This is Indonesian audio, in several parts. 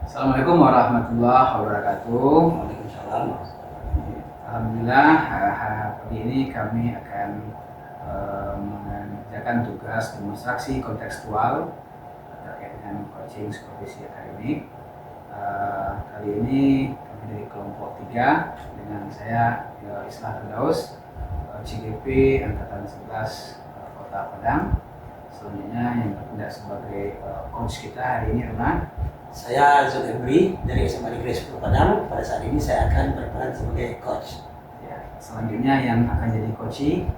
Assalamualaikum warahmatullahi wabarakatuh. Waalaikumsalam. Alhamdulillah, pagi ini kami akan mengerjakan tugas demonstrasi kontekstual terkait dengan coaching supervisi akademik. Kali ini kami dari kelompok 3 dengan saya Islah Firdaus, CGP Angkatan 11 Kota Padang. Selanjutnya yang bertindak sebagai coach kita hari ini adalah Saya Zul Ebri dari SMA Negeri 10 Padang. Pada saat ini saya akan berperan sebagai coach. ya, selanjutnya yang akan jadi coaching.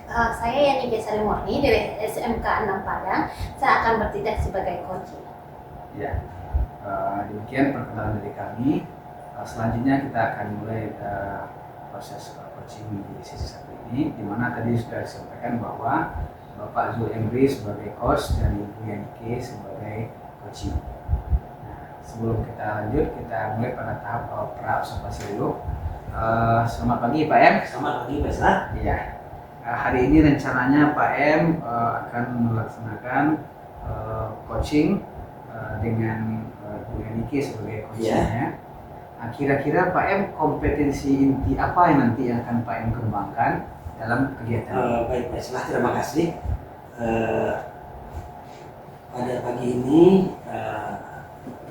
Saya Yani Gesari Murni dari SMK 6 Padang. Saya akan bertindak sebagai coach. Ya, demikian perkenalan dari kami. Selanjutnya kita akan mulai proses coaching di sesi satu ini, di mana tadi sudah disampaikan bahwa Bapak Zul Emri sebagai coach dan Ibu Yanike sebagai coaching. Nah, sebelum kita lanjut, kita mulai pada tahap pra-observasi dulu. Selamat pagi Pak M. Selamat pagi Pak Islah. Iya. Hari ini rencananya Pak M akan melaksanakan coaching dengan Bu Yanike sebagai coachingnya. Nah, kira-kira Pak M kompetensi inti apa yang nanti akan Pak M kembangkan dalam kegiatan? Baik Pak Islah, terima kasih. Pada pagi ini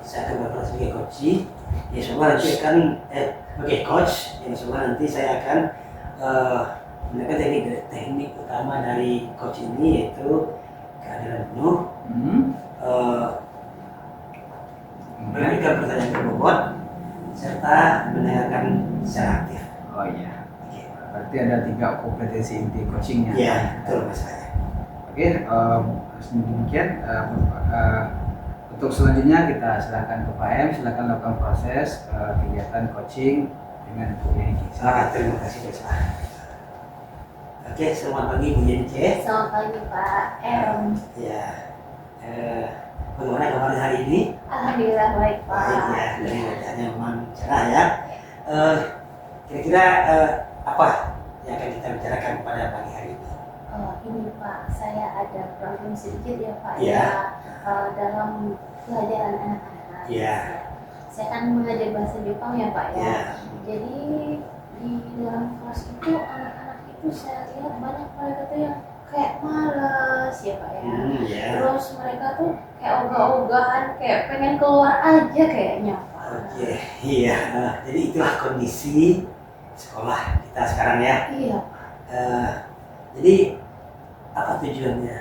saya akan berperan sebagai coach. Ya, semua nanti akan sebagai coach. Ya, semua nanti saya akan menggunakan teknik utama dari coach ini, yaitu kehadiran penuh, memberikan pertanyaan berbobot, serta mendengarkan secara aktif. Oh iya. Berarti ada 3 kompetensi inti coachingnya. Iya, betul Mas. Oke, demikian. Untuk selanjutnya kita silakan ke Pak M, silakan lakukan proses kegiatan coaching dengan Bu Yanike. Terima kasih Mas. Oke, selamat pagi Bu Yanike. Selamat pagi Pak M. Ya, bagaimana kabar hari ini? Alhamdulillah baik Pak. Baik ya, dari wajahnya memang cerah ya. Kira-kira apa yang akan kita bicarakan pada pagi hari ini? Ini Pak, saya ada problem sedikit ya Pak Iya. dalam pelajaran anak-anak. Iya. Saya kan mengajar bahasa Jepang ya Pak ya. Iya. Jadi di dalam kelas itu anak-anak itu saya lihat banyak mereka tuh yang kayak malas ya Pak ya. Ya. Terus mereka tuh kayak ogah-ogahan, kayak pengen keluar aja kayaknya Pak. Oke, iya. Jadi itulah kondisi sekolah kita sekarang ya. Iya. Jadi apa tujuannya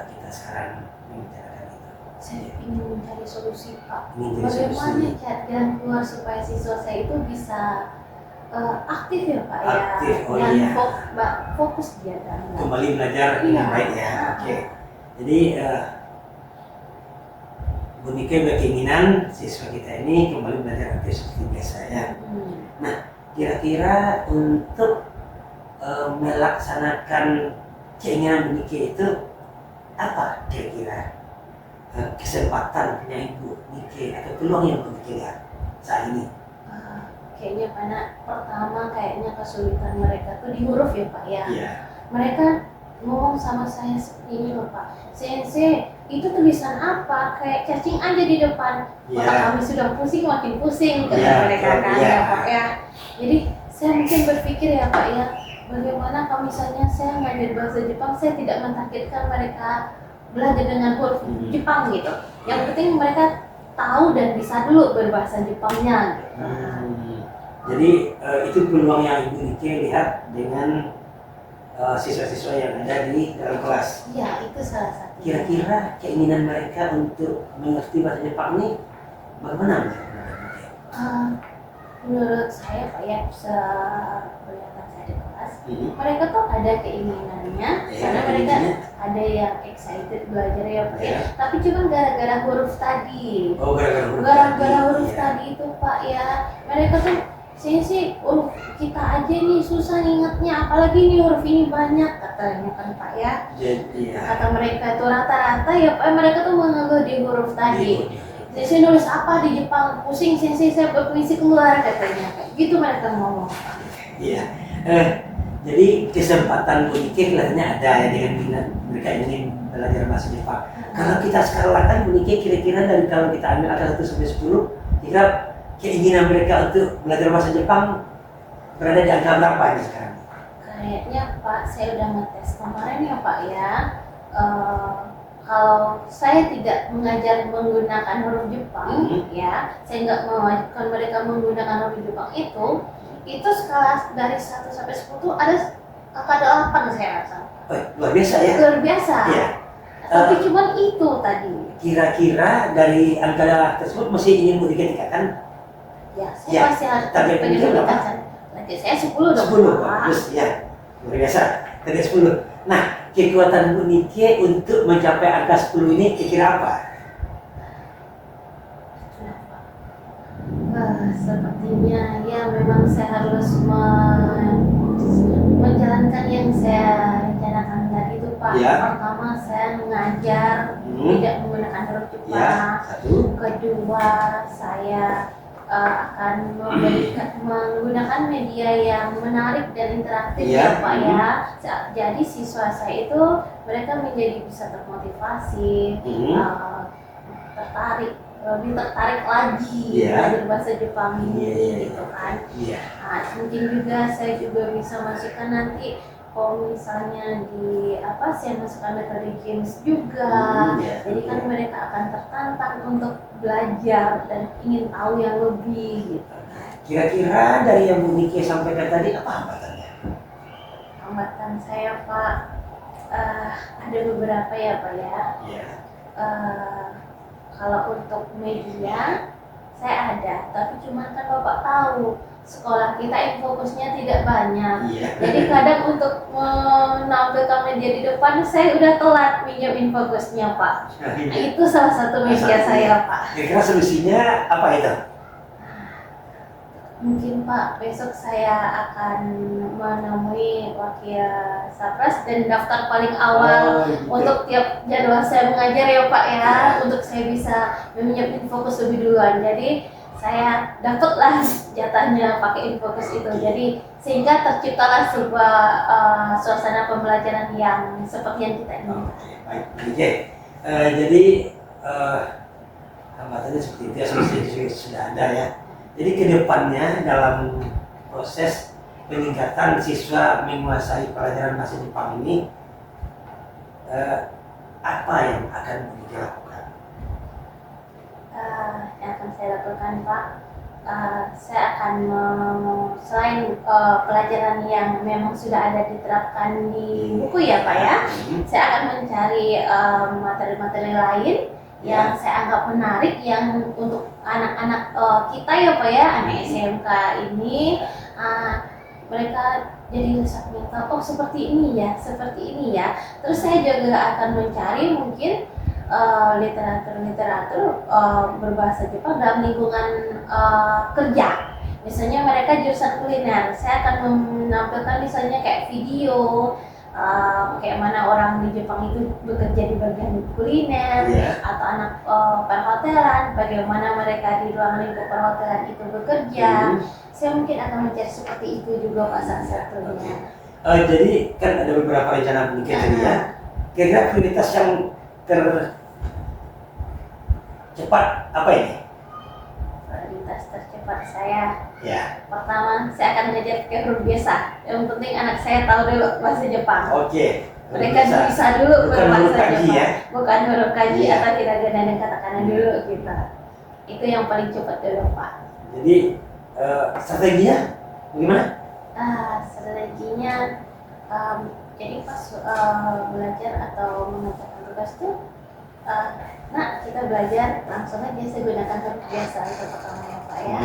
kita sekarang membicarakan itu? Saya ingin mencari solusi Pak. Ingin mencari Bagaimana solusi. jalan keluar supaya siswa saya itu bisa aktif ya Pak Aktif, ya, oh dan iya. fokus dia dan Kembali belajar dengan Iya. baik ya. Oke. Jadi Bu Nike berkeinginan siswa kita ini kembali belajar aktif seperti biasa ya. Kira-kira untuk melaksanakan keinginan Bu Nike itu apa kira-kira kesempatan punya Ibu Nike atau peluang yang Bu Nike lihat saat ini? Kayaknya karena pertama kayaknya kesulitan mereka tuh di huruf ya Pak ya. Iya. Mereka ngomong sama saya seperti ini loh Pak. Sensei, itu tulisan apa? Kayak cacing aja di depan. Iya. Otak kami sudah pusing, makin pusing kata Iya, mereka kan iya. ya Pak ya. Jadi saya mungkin berpikir ya Pak ya, bagaimana kalau misalnya saya ngajar bahasa Jepang, saya tidak mentargetkan mereka belajar dengan huruf Jepang gitu. Yang penting mereka tahu dan bisa dulu berbahasa Jepangnya gitu. Jadi itu peluang yang Ibu Nike lihat dengan siswa-siswa yang ada di dalam kelas. Iya, itu salah satu. Kira-kira keinginan mereka untuk mengerti bahasa Jepang ini bagaimana? Menurut saya Pak ya, kelihatan saya di kelas, mereka tuh ada keinginannya, karena mereka ada yang excited belajar ya Pak ya. Tapi cuma gara-gara huruf tadi. Oh, Gara-gara huruf Iya. tadi itu Pak ya, mereka tuh sih huruf kita aja nih susah ingatnya, apalagi nih huruf ini banyak katanya kan Pak ya. Jadi ya. Kata mereka tuh rata-rata ya Pak, mereka tuh mengeluh di huruf tadi. Sensei nulis apa di Jepang? Pusing sensei, saya berpuisi keluar katanya. Kayak gitu mereka ngomong. Iya. Jadi kesempatan Bu Nike kelihatannya ada ya dengan minat mereka ingin belajar bahasa Jepang. Kalau kita sekarang lakukan Bu Nike kira-kira dari kalau kita ambil angka 1 sampai 10 Kira keinginan mereka untuk belajar bahasa Jepang berada di angka berapa ini sekarang? Kayaknya Pak, saya udah ngetes kemarin ya Pak ya. Kalau saya tidak mengajar menggunakan huruf Jepang, ya, saya nggak mewajibkan mereka menggunakan huruf Jepang itu skala dari 1 sampai 10 ada angka 8 saya rasa. Oh, luar biasa ya? Luar biasa. Iya. Tapi cuman itu tadi. Kira-kira dari angka tersebut masih ingin mau ditingkatkan? Ya, saya Ya, masih harus target pengen berapa? meningkatkan. Target saya 10 dong. 10, Pak. bagus ya. Luar biasa, target 10. Nah, kekuatan Bu Nike untuk mencapai angka 10 ini kira-kira apa? Kenapa? Sepertinya ya memang saya harus menjalankan yang saya rencanakan tadi itu Pak. Ya. Pertama saya mengajar tidak menggunakan huruf Jepang. Ya, satu. Kedua saya akan menggunakan media yang menarik dan interaktif Ya. ya Pak ya. Jadi siswa saya itu mereka menjadi bisa termotivasi, tertarik, lebih tertarik lagi belajar bahasa Jepang ini gitu kan. Nah, mungkin juga saya juga bisa masukkan nanti kalau misalnya di saya masukkan metode games juga. Jadi kan mereka akan tertantang untuk belajar dan ingin tahu yang lebih gitu. Kira-kira dari yang Bu Nike sampaikan tadi apa hambatannya? Hambatan saya Pak, ada beberapa ya Pak ya. Kalau untuk media saya ada, tapi cuma kan Bapak tahu sekolah kita infokusnya tidak banyak. Jadi kadang untuk menampilkan media di depan saya udah telat minjem infokusnya Pak. Nah, itu salah satu media saya Pak. Kira-kira solusinya apa itu? Mungkin Pak besok saya akan menemui wakil Sapras dan daftar paling awal untuk tiap jadwal saya mengajar ya Pak ya, untuk saya bisa meminjam infokus lebih duluan. Jadi saya dapatlah jatahnya pakai infokus itu. Jadi sehingga terciptalah sebuah suasana pembelajaran yang seperti yang kita inginkan. Baik, oke. Jadi hambatannya seperti itu ya, solusinya sudah ada ya. Jadi kedepannya dalam proses peningkatan siswa menguasai pelajaran bahasa Jepang ini, apa yang akan dilakukan? Yang akan saya lakukan Pak, saya akan selain pelajaran yang memang sudah ada diterapkan di buku ya Pak ya, saya akan mencari materi-materi lain yang saya anggap menarik yang untuk anak-anak kita ya Pak ya, anak SMK ini mereka jadi bisa tahu seperti ini ya. Terus saya juga akan mencari mungkin literatur berbahasa Jepang dalam lingkungan kerja. Misalnya mereka jurusan kuliner, saya akan menampilkan misalnya kayak video kayak mana orang di Jepang itu bekerja di bagian kuliner, atau anak perhotelan, bagaimana mereka di ruang lingkup perhotelan itu bekerja. Saya mungkin akan mencari seperti itu juga Pak salah satunya. Jadi kan ada beberapa rencana mungkin tadi ya. Kira-kira prioritas yang tercepat apa ini? Prioritas tercepat saya. Ya. Pertama, saya akan mengajar ke huruf biasa. Yang penting anak saya tahu dulu bahasa Jepang. Oke. Mereka bisa dulu berbahasa Jepang. Ya? Bukan huruf kanji atau hiragana dan katakana dulu gitu. Itu yang paling cepat dulu Pak. Jadi strateginya bagaimana? Strateginya jadi pas belajar atau mengerjakan tugas tuh kita belajar langsung aja saya gunakan huruf biasa itu pertama ya Pak ya.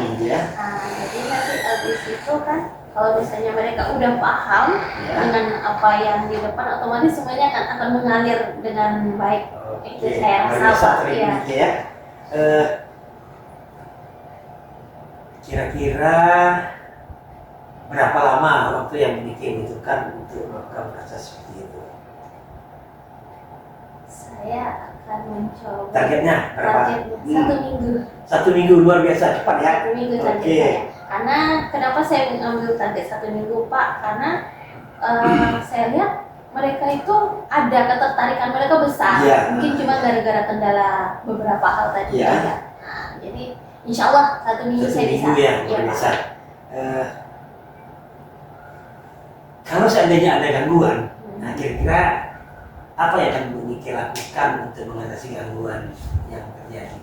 Jadi nanti habis itu kan kalau misalnya mereka udah paham dengan apa yang di depan, otomatis semuanya akan mengalir dengan baik. Itu saya rasa Pak ya. Kira-kira berapa lama waktu yang dibutuhkan untuk melakukan proses seperti itu? Saya akan mencoba. Targetnya berapa? 1 minggu. 1 minggu luar biasa cepat ya. 1 minggu target saya. Karena kenapa saya mengambil target 1 minggu Pak? Karena saya lihat mereka itu ada ketertarikan mereka besar. Mungkin cuma gara-gara kendala beberapa hal tadi. Jadi Insya Allah 1 minggu Satu saya bisa. minggu ya, Iya, luar Pak. biasa. Kalau seandainya ada gangguan, nah kira-kira apa yang akan Bu Nike lakukan untuk mengatasi gangguan yang terjadi?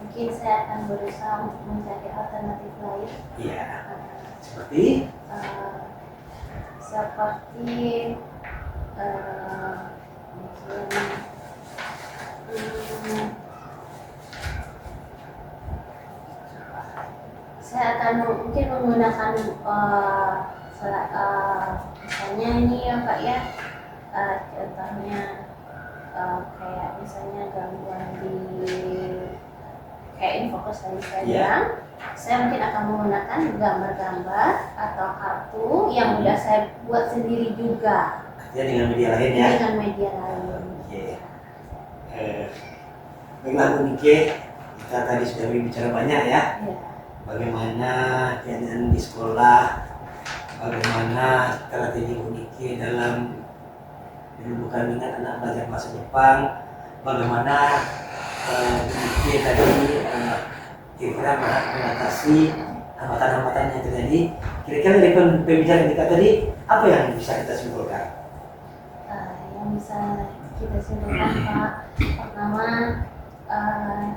Mungkin saya akan berusaha untuk mencari alternatif lain. Iya, Uh, seperti seperti mungkin saya akan mungkin menggunakan misalnya ini ya Pak ya, contohnya kayak misalnya gangguan di kayak infokus tadi saya bilang, saya mungkin akan menggunakan gambar-gambar atau kartu yang udah saya buat sendiri juga. artinya dengan media lain ya? Dengan media lain. Oke. Baiklah Bu Nike, kita tadi sudah bicara banyak ya. Ya. Bagaimana keadaan di sekolah, bagaimana strategi Bu Nike dalam menumbuhkan minat anak belajar bahasa Jepang, bagaimana Bu Nike tadi kira-kira mengatasi hambatan-hambatan yang terjadi. Kira-kira dari pembicaraan kita tadi, apa yang bisa kita simpulkan? Yang bisa kita simpulkan Pak, pertama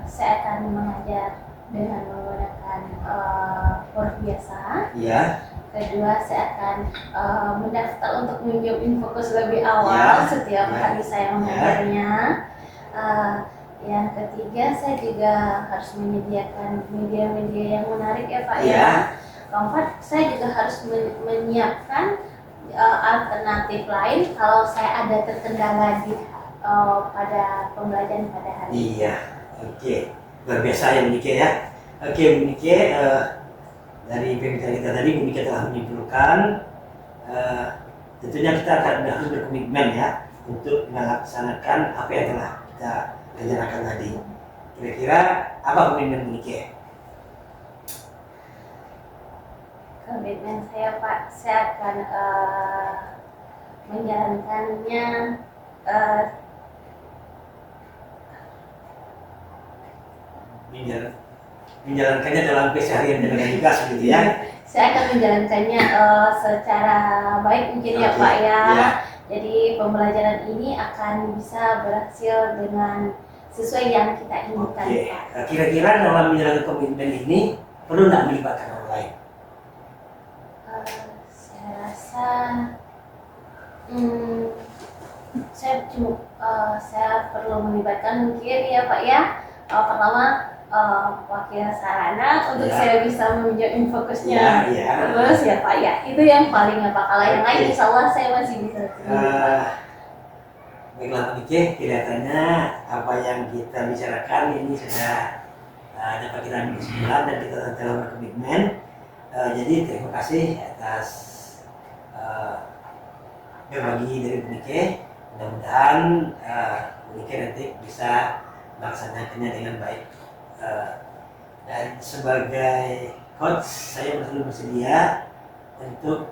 saya akan mengajar dengan menggunakan huruf biasa. Iya. Kedua, saya akan mendaftar untuk menjawab infokus lebih awal setiap hari saya mengajarnya. Yang ketiga, saya juga harus menyediakan media-media yang menarik ya Pak ya. Keempat, saya juga harus menyiapkan alternatif lain kalau saya ada terkendala di pada pembelajaran pada hari ini. Iya, oke. Luar biasa ya Bu Nike ya. Oke Bu Nike, dari pembicaraan kita tadi Bu Nike telah menyimpulkan tentunya kita akan harus berkomitmen ya untuk melaksanakan apa yang telah kita rencanakan tadi. Kira-kira apa komitmen Bu Nike? Komitmen saya Pak, saya akan menjalankannya menjalankannya dalam keseharian dengan tugas gitu ya. Saya akan menjalankannya secara baik mungkin ya Pak ya. Jadi pembelajaran ini akan bisa berhasil dengan sesuai yang kita inginkan Pak. Kira-kira dalam menjalankan komitmen ini perlu nggak melibatkan orang lain? Saya rasa saya perlu melibatkan mungkin ya Pak ya. Pertama wakil sarana untuk saya bisa menunjuk infokusnya. Terus ya Pak ya, itu yang paling ya Pak. Kalau yang lain insya Allah saya masih bisa sendiri Pak. Baiklah Pak Nike, kelihatannya apa yang kita bicarakan ini sudah dapat kita ambil kesimpulan dan kita telah berkomitmen. Jadi terima kasih atas berbagi dari Bu Nike. Mudah-mudahan Bu Nike nanti bisa melaksanakannya dengan baik. Dan sebagai coach saya selalu bersedia untuk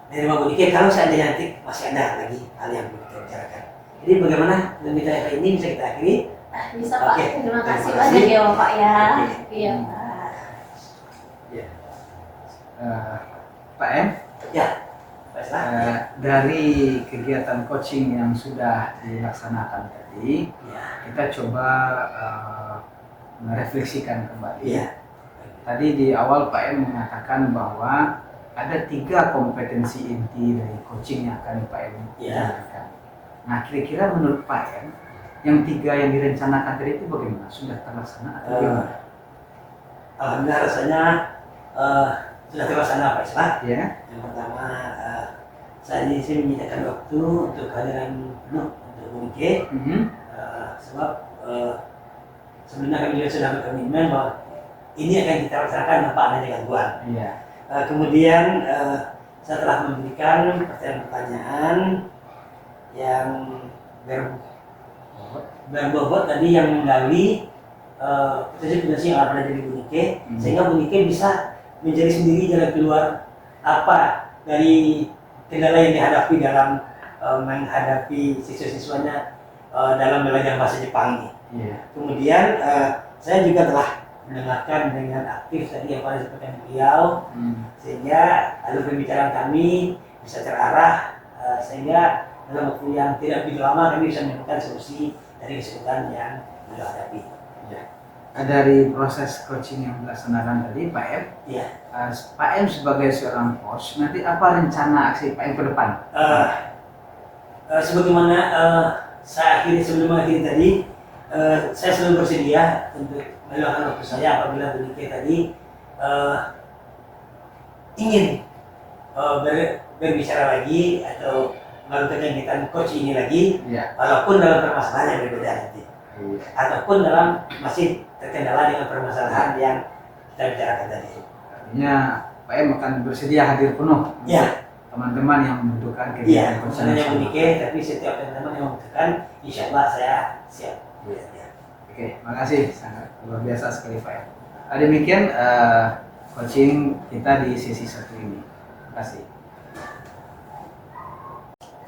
menerima Bu Nike kalau seandainya nanti masih ada lagi hal yang perlu kita bicarakan. Jadi bagaimana pembicaraan hari ini bisa kita akhiri? Bisa Pak, terima kasih banyak ya Pak ya. Iya Pak. Ya. Pak M. Ya. Dari kegiatan coaching yang sudah dilaksanakan tadi, kita coba merefleksikan kembali. Tadi di awal Pak M mengatakan bahwa ada 3 kompetensi inti dari coaching yang akan Pak M jalankan. Nah, kira-kira menurut Pak M, yang 3 yang direncanakan tadi itu bagaimana? Sudah terlaksana atau bagaimana? Alhamdulillah rasanya sudah terlaksana Pak Islah. Yang pertama, saya di sini menyediakan waktu untuk kehadiran penuh untuk Bu Nike. Sebab sebenarnya kami juga sudah berkomitmen bahwa ini akan kita laksanakan tanpa adanya gangguan. Kemudian saya telah memberikan pertanyaan-pertanyaan yang berbobot tadi yang menggali potensi yang ada dari Bu Nike, sehingga Bu Nike bisa mencari sendiri jalan keluar apa dari kendala yang dihadapi dalam menghadapi siswa-siswanya dalam belajar bahasa Jepang. Iya. Kemudian saya juga telah mendengarkan dengan aktif tadi yang pada seperti beliau, sehingga alur pembicaraan kami bisa terarah, sehingga dalam waktu yang tidak begitu lama kami bisa menemukan solusi dari kesulitan yang beliau hadapi. Ya. Dari proses coaching yang dilaksanakan tadi, Pak M, Iya. Pak M sebagai seorang coach, nanti apa rencana aksi Pak M ke depan? Sebagaimana saya akhiri sebelum mengakhiri tadi, saya selalu bersedia untuk meluangkan waktu saya apabila Bunike tadi ingin berbicara lagi atau melakukan kegiatan coach ini lagi, Ya. walaupun dalam permasalahan yang berbeda nanti, ataupun dalam masih terkendala dengan permasalahan yang kita bicarakan tadi. Artinya Pak M akan bersedia hadir penuh Ya. teman-teman yang membutuhkan Iya, kegiatan bukan hanya Bunike, tapi setiap teman-teman yang membutuhkan, insya Allah saya siap. Ya. Oke, makasih, sangat luar biasa sekali Pak M. Demikian coaching kita di sesi satu ini. Terima kasih.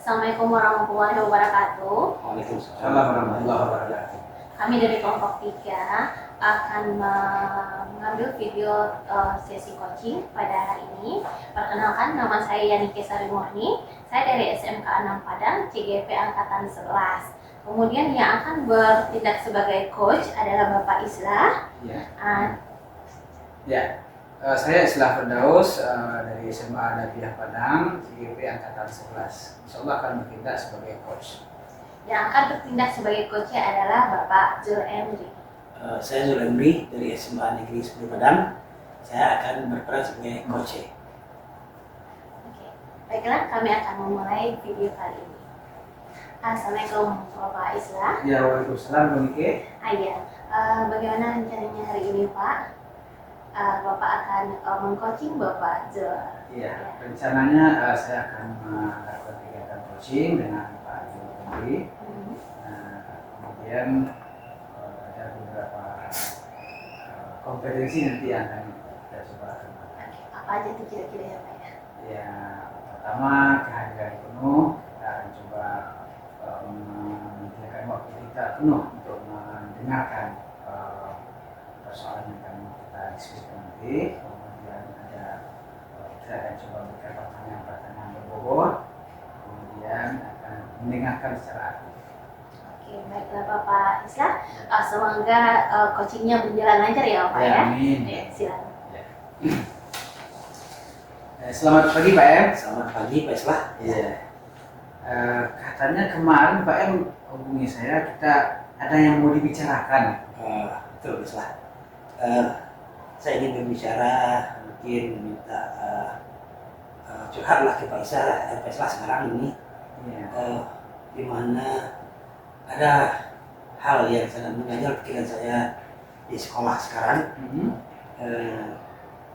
Assalamualaikum warahmatullahi wabarakatuh. Waalaikumsalam warahmatullahi wabarakatuh. Kami dari kelompok 3 akan mengambil video sesi coaching pada hari ini. Perkenalkan, nama saya Yanike Sari Murni. Saya dari SMK 6 Padang, CGP Angkatan 11. Kemudian yang akan bertindak sebagai coach adalah Bapak Islah. Ya. Saya Islah Firdaus dari SMA Dabiah Padang, CGP Angkatan 11. Insya Allah akan bertindak sebagai coach. Yang akan bertindak sebagai coach adalah Bapak Zul Emri. Saya Zul Emri dari SMA Negeri 10 Padang. Saya akan berperan sebagai coach. Oke. Baiklah, kami akan memulai video kali ini. Assalamualaikum Bapak Islah. Ya, waalaikumsalam Bunike. Iya. Bagaimana rencananya hari ini Pak? Bapak akan mengcoaching Bapak Zul. Iya, rencananya saya akan melakukan kegiatan coaching dengan Pak Zul Emri. Kemudian ada beberapa kompetensi nanti yang akan kita coba kembangkan. Apa aja tuh kira-kira ya Pak ya? Ya, pertama kehadiran penuh, kita akan coba menyediakan waktu kita penuh untuk mendengarkan persoalan yang akan kita diskusikan nanti. Kemudian kita akan coba berikan pertanyaan-pertanyaan berbobot, kemudian akan mendengarkan secara aktif. Oke, baiklah Bapak Islah. Semoga coachingnya berjalan lancar ya Pak ya. Amin. Ya, silakan. Selamat pagi Pak M. Selamat pagi Pak Islah. Iya. Katanya kemarin Pak M hubungi saya, kita ada yang mau dibicarakan. Betul Pak Islah. Saya ingin berbicara, mungkin minta curhatlah ke Pak Islah sekarang ini. Iya. Di mana ada hal yang sangat mengganjal pikiran saya di sekolah sekarang.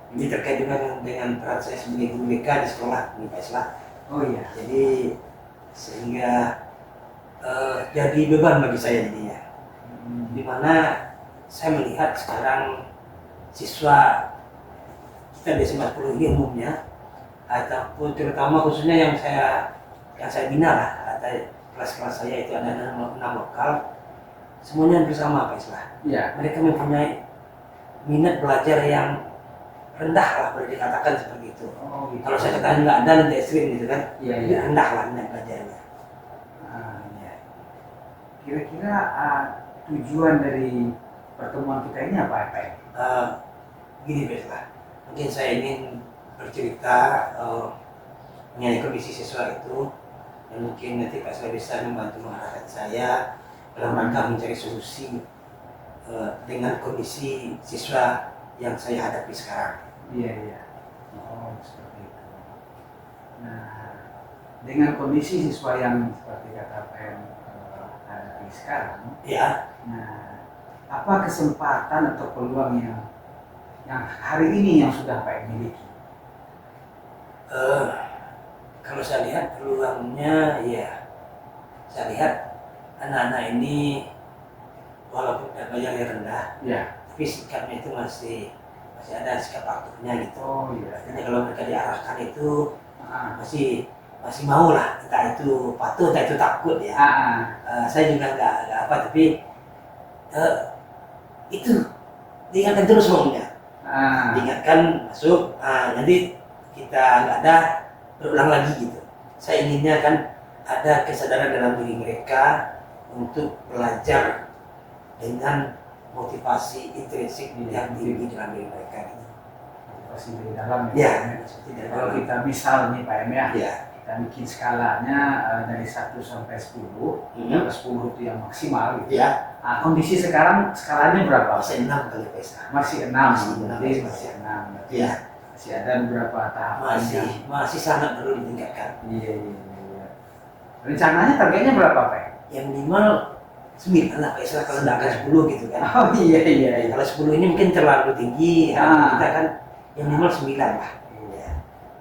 Ini terkait juga dengan peran saya sebagai guru BK di sekolah ini Pak Islah. Oh iya. Jadi sehingga jadi beban bagi saya jadinya. Di mana saya melihat sekarang siswa kita di SMA 10 ini umumnya, ataupun terutama khususnya yang saya bina lah, atau kelas-kelas saya itu ada 6 lokal, semuanya hampir sama Pak Islah. Iya. Mereka mempunyai minat belajar yang rendah lah, boleh dikatakan seperti itu. Oh, gitu. Kalau saya katakan nggak ada nanti ekstrim gitu kan, Iya, jadi iya. rendah lah minat belajarnya. Iya. Kira-kira tujuan dari pertemuan kita ini apa Pak M? Gini Pak Islah, mungkin saya ingin bercerita mengenai kondisi siswa itu, dan mungkin nanti Pak Islah bisa membantu mengarahkan saya dalam rangka mencari solusi dengan kondisi siswa yang saya hadapi sekarang. Iya, iya. Oh, seperti itu. Nah, dengan kondisi siswa yang seperti kata Pak M hadapi sekarang, Ya, nah, apa kesempatan atau peluang yang hari ini yang sudah Pak M miliki? kalau saya lihat peluangnya, ya saya lihat anak-anak ini walaupun belajarnya rendah, Ya. tapi sikapnya itu masih ada sikap aktifnya gitu. Oh iya. Artinya kalau mereka diarahkan itu masih masih mau lah, entah itu patuh, entah itu takut ya. Saya juga nggak apa, tapi itu diingatkan terus ngomongnya. Diingatkan masuk, nanti kita nggak ada berulang lagi gitu. Saya inginnya kan ada kesadaran dalam diri mereka untuk belajar dengan motivasi intrinsik yang tinggi dalam diri mereka gitu. Motivasi dari dalam ya. Kalau kita misal nih Pak M ya, ya. Kita bikin skalanya dari 1 sampai 10, yang ke 10 itu yang maksimal gitu. Ya. Kondisi sekarang skalanya berapa? Masih 6 kali Pak. Masih 6, masih 6. Ya. Masih ada beberapa tahapan masih sangat perlu ditingkatkan. Iya. Rencananya targetnya berapa Pak? Yang minimal 9 lah Pak, kalau tidak akan 10 gitu kan. Oh iya. Kalau 10 ini mungkin terlalu tinggi, kita kan yang minimal 9 lah. Iya.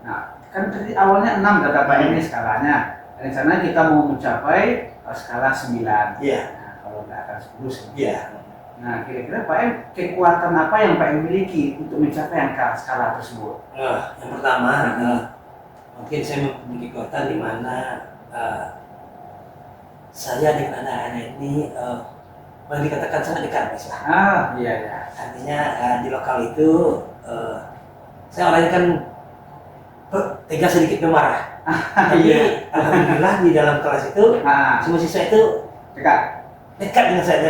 Nah, kan tadi awalnya 6 kata Pak ini skalanya. Rencananya kita mau mencapai skala 9. Iya. Nah, kalau nggak akan 10 9. Iya. Nah, kira-kira Pak M, kekuatan apa yang Pak M miliki untuk mencapai angka skala tersebut? Yang pertama, mungkin saya memiliki kekuatan di mana saya dengan anak-anak ini boleh dikatakan sangat dekat Mas. Iya. Artinya di lokal itu saya orangnya kan tegas sedikit pemarah. Tapi alhamdulillah di dalam kelas itu semua siswa itu dekat dengan saya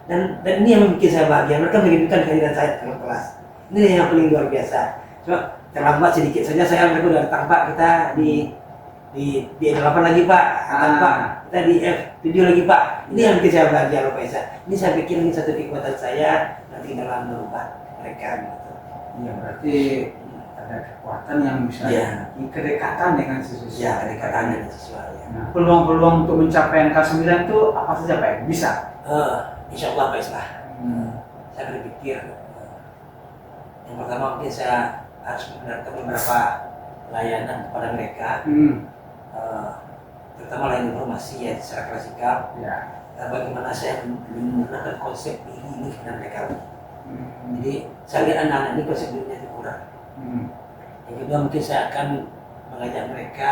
dan ini yang membuat saya bahagia. Mereka merindukan kehadiran saya dalam kelas. Ini yang paling luar biasa. Cuma terlambat sedikit saja saya mereka udah datang Pak, kita di F8 lagi Pak, Pak, kita di F7 lagi Pak. Ini yang bikin saya bahagia loh Pak Isa. Ini saya pikir ini satu kekuatan saya nanti dalam merubah mereka gitu. Iya, berarti ada kekuatan yang bisa kedekatan dengan siswa. Ya, kedekatan dengan siswa ya. Nah, peluang-peluang untuk mencapai angka 9 itu apa saja Pak? Bisa? Insya Allah Pak Islah. Saya berpikir yang pertama mungkin saya harus mendengarkan beberapa layanan kepada mereka. Terutama layanan informasi ya secara klasikal. Bagaimana saya menggunakan konsep ini kepada mereka. Jadi saya lihat anak-anak ini konsep dunia itu kurang. Yang kedua mungkin saya akan mengajak mereka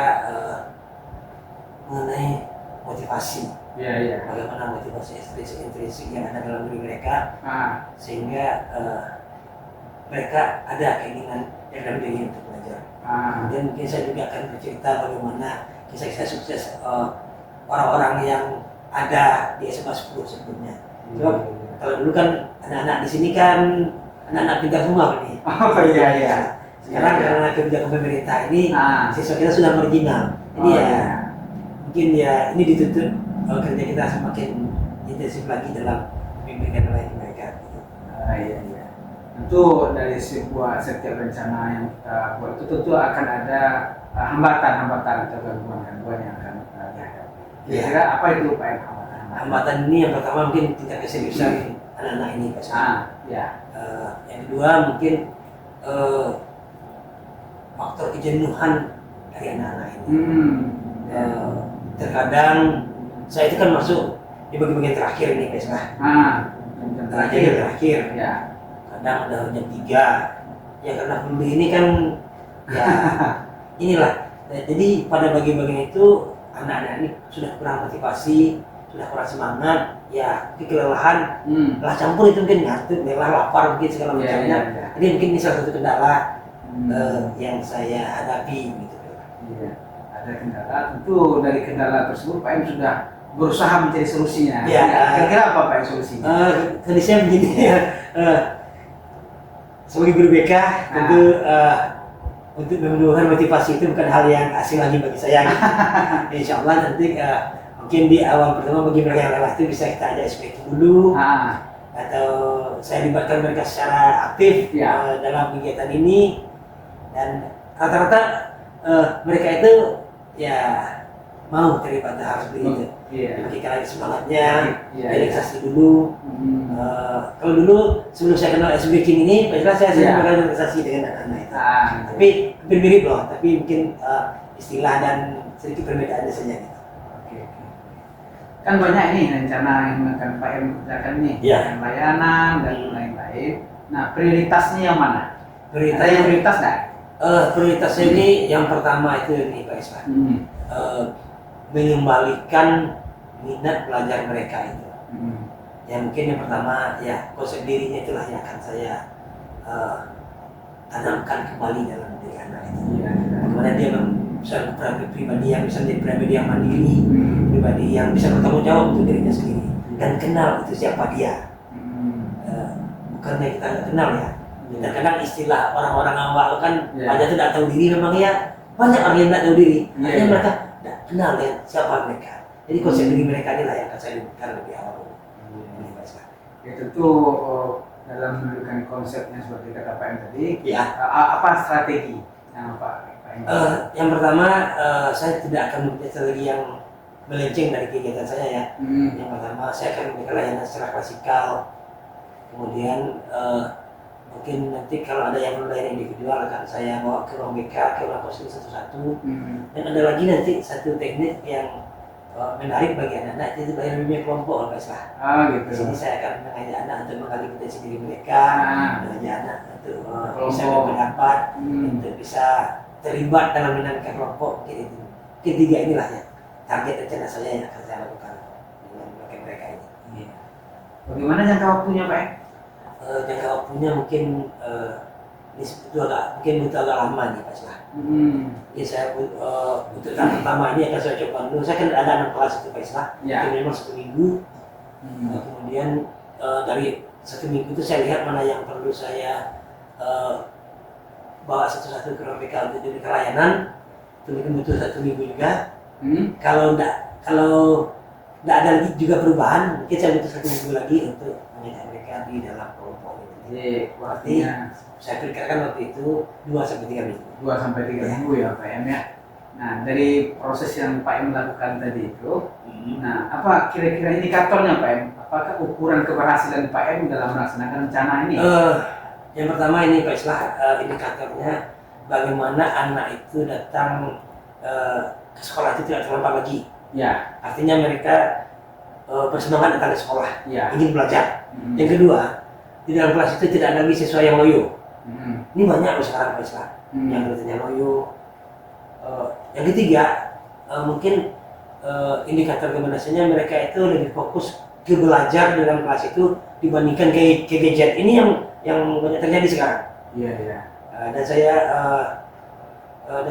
mengenai motivasi. Bagaimana motivasi intrinsik yang ada dalam diri mereka, sehingga mereka ada keinginan dalam diri untuk belajar. Kemudian mungkin saya juga akan bercerita bagaimana kisah-kisah sukses orang-orang yang ada di SMA 10 sebelumnya. Kalau dulu kan anak-anak di sini kan anak-anak pintar semua nih. Sekarang karena kebijakan pemerintah ini siswa kita sudah marginal. Jadi mungkin ini dituntut kerja kita semakin intensif lagi dalam membimbing lain mereka. Tentu dari setiap rencana yang kita buat itu tentu akan ada hambatan-hambatan atau gangguan-gangguan yang akan dihadapi. Kira-kira apa itu Pak M? Hambatan ini yang pertama mungkin tingkat keseriusan anak-anak ini Pak. Yang kedua mungkin faktor kejenuhan dari anak-anak ini. Terkadang saya itu kan masuk di bagian terakhir ini Pak. Terakhir. Kadang udah jam 3 ya karena pembeli ini kan ya inilah. Jadi pada bagian-bagian itu anak-anak ini sudah kurang motivasi, sudah kurang semangat, ya kelelahan, lah campur itu mungkin ngantuk, lelah, lapar mungkin segala macamnya. Jadi mungkin ini salah satu kendala yang saya hadapi gitu. Ada kendala, tentu dari kendala tersebut Pak M sudah berusaha mencari solusinya. Kira-kira apa Pak M solusinya? Kondisinya begini ya. Sebagai guru BK tentu untuk menumbuhkan motivasi itu bukan hal yang asing lagi bagi saya. Insya Allah nanti mungkin di awal pertama bagi mereka yang lewat itu bisa kita ajak SPK dulu, atau saya libatkan mereka secara aktif dalam kegiatan ini, dan rata-rata mereka itu ya mau terlibat harus begitu. Berikan lagi semangatnya, relaksasi dulu. Kalau dulu sebelum saya kenal SB King ini, baiklah saya sering berorganisasi dengan anak-anak itu. Tapi hampir mirip loh, tapi mungkin istilah dan sedikit perbedaannya saja. Kan banyak nih rencana yang akan Pak M kerjakan nih, yang layanan dan lain-lain. Nah, prioritasnya yang mana? Prioritas nggak? Prioritasnya ini yang pertama itu nih Pak Isma. eh, mengembalikan minat belajar mereka itu. Ya mungkin yang pertama ya konsep dirinya itulah yang akan saya tanamkan kembali dalam diri anak itu. Bagaimana dia bisa pribadi yang bisa menjadi pribadi yang mandiri, pribadi yang bisa bertanggung jawab untuk dirinya sendiri dan kenal itu siapa dia. Bukannya kita nggak kenal ya. Kadang-kadang istilah orang-orang awal kan banyak itu tidak tahu diri, memang ya banyak orang yang tidak tahu diri. Artinya mereka tidak kenal ya siapa mereka. Jadi konsep diri mereka inilah yang akan saya diberikan lebih awal. Ya tentu dalam menentukan konsepnya seperti kata Pak M tadi, ya. Apa strategi yang Pak M? Yang pertama saya tidak akan mempunyai strategi yang melenceng dari kegiatan saya ya. Yang pertama saya akan memberikan layanan secara klasikal. Kemudian mungkin nanti kalau ada yang layanan individual akan saya bawa ke ruang BK, ke ruang counseling satu-satu. Dan ada lagi nanti satu teknik yang menarik bagi anak-anak, itu belajar bimbingan kelompok Pak Islah. Gitu. Di sini saya akan mengajak anak untuk menggali potensi diri mereka, mengajak anak untuk bisa berpendapat, untuk bisa terlibat dalam dinamika kelompok. Mungkin itu. Ketiga inilah ya target rencana saya yang akan saya lakukan dengan mereka ini. Bagaimana jangka waktunya Pak M? Jangka waktunya mungkin itu mungkin butuh agak lama nih Pak Islah. Ya saya untuk tahap pertama ini akan saya coba dulu. Saya kan ada 6 kelas itu Pak Islah. Itu memang 1 minggu. Kemudian dari 1 minggu itu saya lihat mana yang perlu saya bawa satu-satu ke RPK untuk jadi layanan. Itu mungkin butuh 1 minggu juga. Kalau tidak ada lagi juga perubahan, mungkin saya butuh 1 minggu lagi untuk mengajak mereka di dalam kelompok. Jadi artinya saya perkirakan waktu itu 2-3 minggu. 2-3 minggu ya Pak M ya. Nah dari proses yang Pak M lakukan tadi itu, nah apa kira-kira indikatornya Pak M? Apakah ukuran keberhasilan Pak M dalam melaksanakan rencana ini? Yang pertama ini Pak Islah, indikatornya bagaimana anak itu datang ke sekolah itu tidak terlambat lagi. Ya. Artinya mereka bersemangat datang ke sekolah, ingin belajar. Yang kedua, di dalam kelas itu tidak ada lagi siswa yang loyo. Ini banyak loh sekarang Pak Islah yang kelihatannya loyo. Yang ketiga, mungkin indikator keberhasilannya mereka itu lebih fokus ke belajar dalam kelas itu dibandingkan ke gadget. Ini yang banyak terjadi sekarang. Iya. Dan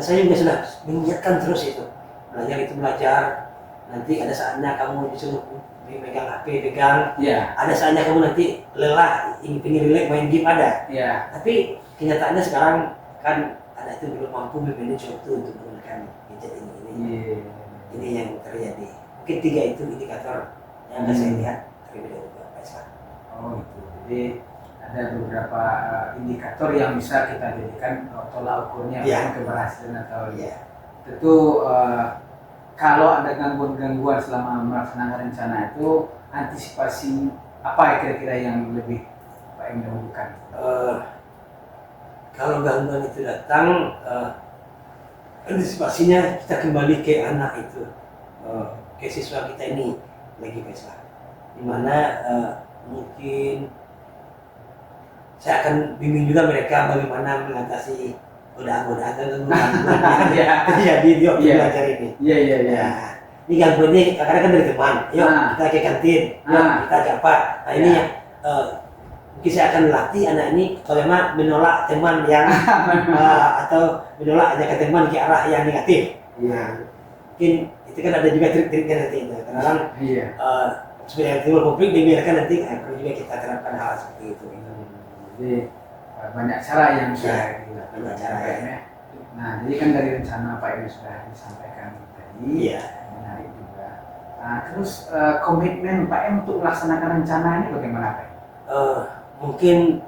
saya juga sudah mengingatkan terus itu belajar. Nanti ada saatnya kamu disuruh pegang HP, pegang. Ada saatnya kamu nanti lelah, ingin relax main game ada. Tapi kenyataannya sekarang kan anak itu belum mampu memanage waktu untuk menggunakan gadget ini. Ini yang terjadi. Mungkin 3 itu indikator yang akan saya lihat terlebih dahulu Pak Islah. Gitu. Jadi ada beberapa indikator yang bisa kita jadikan tolak ukurnya keberhasilan atau tentu kalau ada gangguan-gangguan selama melaksanakan rencana itu, antisipasi apa ya kira-kira yang lebih Pak M dahulukan? Kalau gangguan itu datang, antisipasinya kita kembali ke anak itu, ke siswa kita ini lagi Pak Islah. Dimana mungkin saya akan bimbing juga mereka bagaimana mengatasi godaan-godaan dan gangguan yang terjadi di waktu belajar ini. Ini gangguan ini kadang-kadang kan dari teman. Yuk kita ke kantin, yuk kita ajak apa. Nah ini mungkin saya akan melatih anak ini bagaimana menolak teman yang atau menolak ajakan teman ke arah yang negatif. Mungkin itu kan ada juga trik-triknya nanti. Kadang-kadang sebenarnya timbul konflik dibiarkan nanti perlu juga kita terapkan hal seperti itu. Jadi banyak cara yang bisa dilakukan Pak M ya. Nah, jadi kan dari rencana Pak M sudah disampaikan tadi, menarik juga. Nah, terus komitmen Pak M untuk melaksanakan rencana ini bagaimana Pak? Mungkin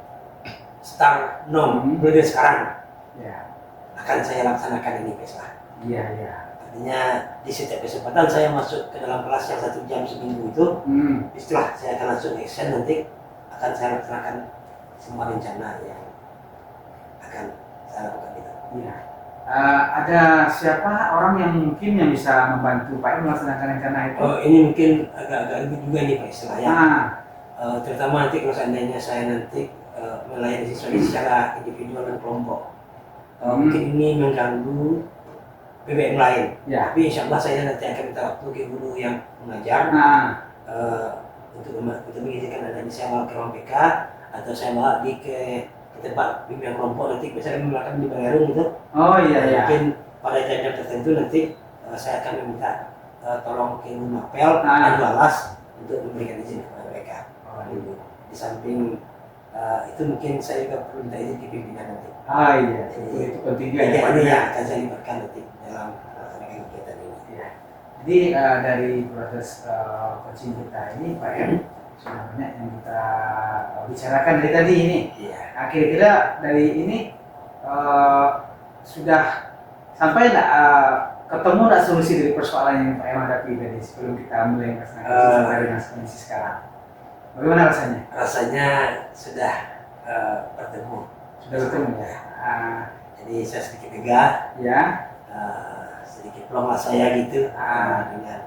start mulai sekarang akan saya laksanakan ini Pak Islah. Artinya di setiap kesempatan saya masuk ke dalam kelas yang 1 jam seminggu itu, istilah saya akan langsung action nanti akan saya laksanakan semua rencana yang akan saya lakukan itu. Ada siapa orang yang mungkin yang bisa membantu Pak M melaksanakan rencana itu? Ini mungkin agak-agak ribet juga nih Pak Islah ya. Terutama nanti kalau seandainya saya nanti melayani siswa ini secara individual dan kelompok. Mungkin ini mengganggu BBM lain. Ya. Tapi insya Allah saya nanti akan minta waktu ke guru yang mengajar untuk mengizinkan adanya saya bawa ke ruang PK atau saya bawa ke tempat bimbingan kelompok nanti misalnya melakukan di Balerung gitu. Oh iya. Mungkin pada jam tertentu nanti saya akan meminta tolong ke Mapel dan Balas untuk memberikan izin kepada mereka. Di samping itu mungkin saya juga perlu minta izin ke pimpinan nanti. Iya, itu penting juga ya. Ini yang akan saya libatkan nanti dalam melaksanakan kegiatan ini. Ya. Jadi dari proses coaching kita ini Pak M, sudah banyak yang kita bicarakan dari tadi ini. Iya. Nah, kira-kira dari ini sudah sampai nggak ketemu nggak solusi dari persoalan yang Pak M hadapi dari sebelum kita mulai melaksanakan sampai dengan kondisi sekarang? Bagaimana rasanya? Rasanya sudah bertemu. Sudah bertemu ya. Jadi saya sedikit lega. Ya. Sedikit pelonggar saya gitu dengan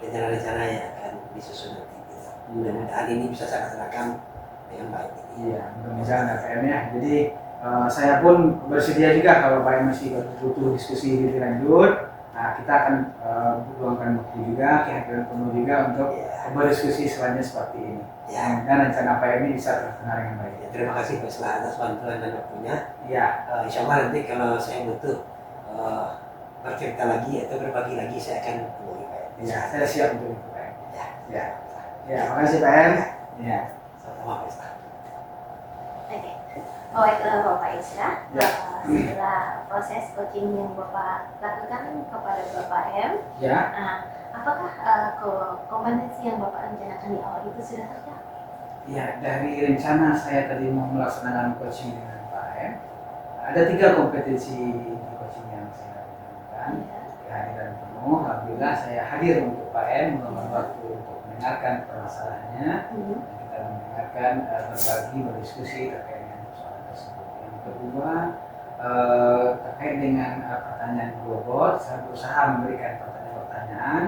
rencana-rencana yang akan disusun nanti. Gitu. Mudah-mudahan ini bisa saya laksanakan dengan baik. Iya, mudah-mudahan ya Pak M ya. Jadi saya pun bersedia juga kalau Pak M masih butuh diskusi lebih lanjut. Nah, kita akan luangkan waktu juga, kehadiran penuh juga untuk berdiskusi selanjutnya seperti ini. Ya. Dan rencana Pak M ini bisa terlaksana dengan baik. Ya, terima kasih Pak Islah atas bantuan dan waktunya. Ya. Insya Allah nanti kalau saya butuh bercerita lagi atau berbagi lagi saya akan hubungi Pak M. Ya, saya siap untuk itu Pak M. Ya. Ya, makasih Pak M. Ya. Sama-sama Pak Islah. Oke. Baiklah Bapak Isra, Ya. setelah proses coaching yang Bapak lakukan kepada Bapak M, Ya. apakah kompetensi yang Bapak rencanakan di awal itu sudah tercapai? Ya, dari rencana saya tadi mau melaksanakan coaching dengan Pak M, ada 3 kompetensi di coaching yang saya rencanakan. Kehadiran penuh, alhamdulillah saya hadir untuk Pak M, meluangkan waktu untuk mendengarkan permasalahannya. Kita mendengarkan, berbagi, berdiskusi terkait dengan persoalan tersebut. Yang kedua, terkait dengan pertanyaan bobot, saya berusaha memberikan pertanyaan-pertanyaan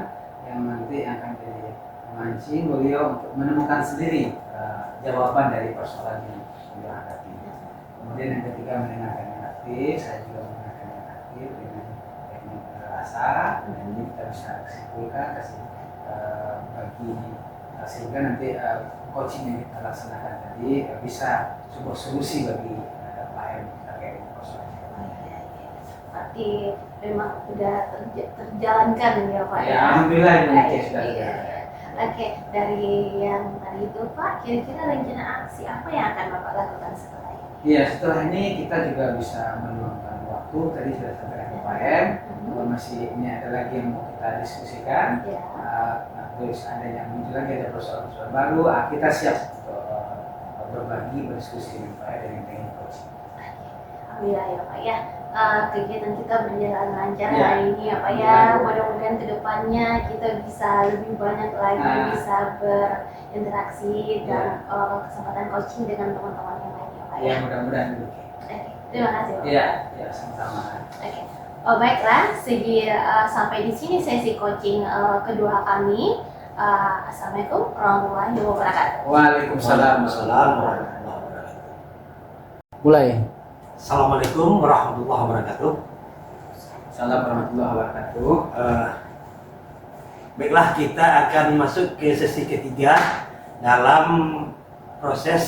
yang nanti akan jadi memancing beliau untuk menemukan sendiri jawaban dari persoalan yang beliau hadapi. Kemudian yang ketiga, mendengarkan yang aktif. Saya juga mendengarkan yang aktif dengan teknik rasa, dan ini kita bisa simpulkan, kasih bagi sehingga nanti coaching yang kita laksanakan tadi bisa sebuah solusi bagi Pak M terkait dengan persoalan. Berarti memang sudah terjalankan ya Pak Ya, alhamdulillah ini sudah. Oke, dari yang tadi itu Pak, kira-kira rencana aksi apa yang akan Bapak lakukan setelah ini? Iya, setelah ini kita juga bisa meluangkan waktu. Tadi sudah sampaikan ke Pak M. Kalau masih ini ada lagi yang mau kita diskusikan, terus ada yang muncul lagi, ada persoalan-persoalan baru, kita siap untuk berbagi, berdiskusi dengan Pak M dengan teknik coaching. Alhamdulillah ya Pak ya. Kegiatan kita berjalan lancar Ya. hari ini ya Pak ya. Mudah-mudahan kedepannya kita bisa lebih banyak lagi bisa berinteraksi dan kesempatan coaching dengan teman-teman yang lain ya Pak ya. Ya, mudah-mudahan dulu. Oke, terima kasih Pak. Iya, ya sama-sama. Oke. Baiklah, sampai di sini sesi coaching kedua kami. Assalamualaikum warahmatullahi wabarakatuh. Waalaikumsalam. warahmatullahi wabarakatuh. Mulai. Assalamualaikum warahmatullahi wabarakatuh. Assalamualaikum warahmatullahi wabarakatuh. Baiklah, kita akan masuk ke sesi ketiga dalam proses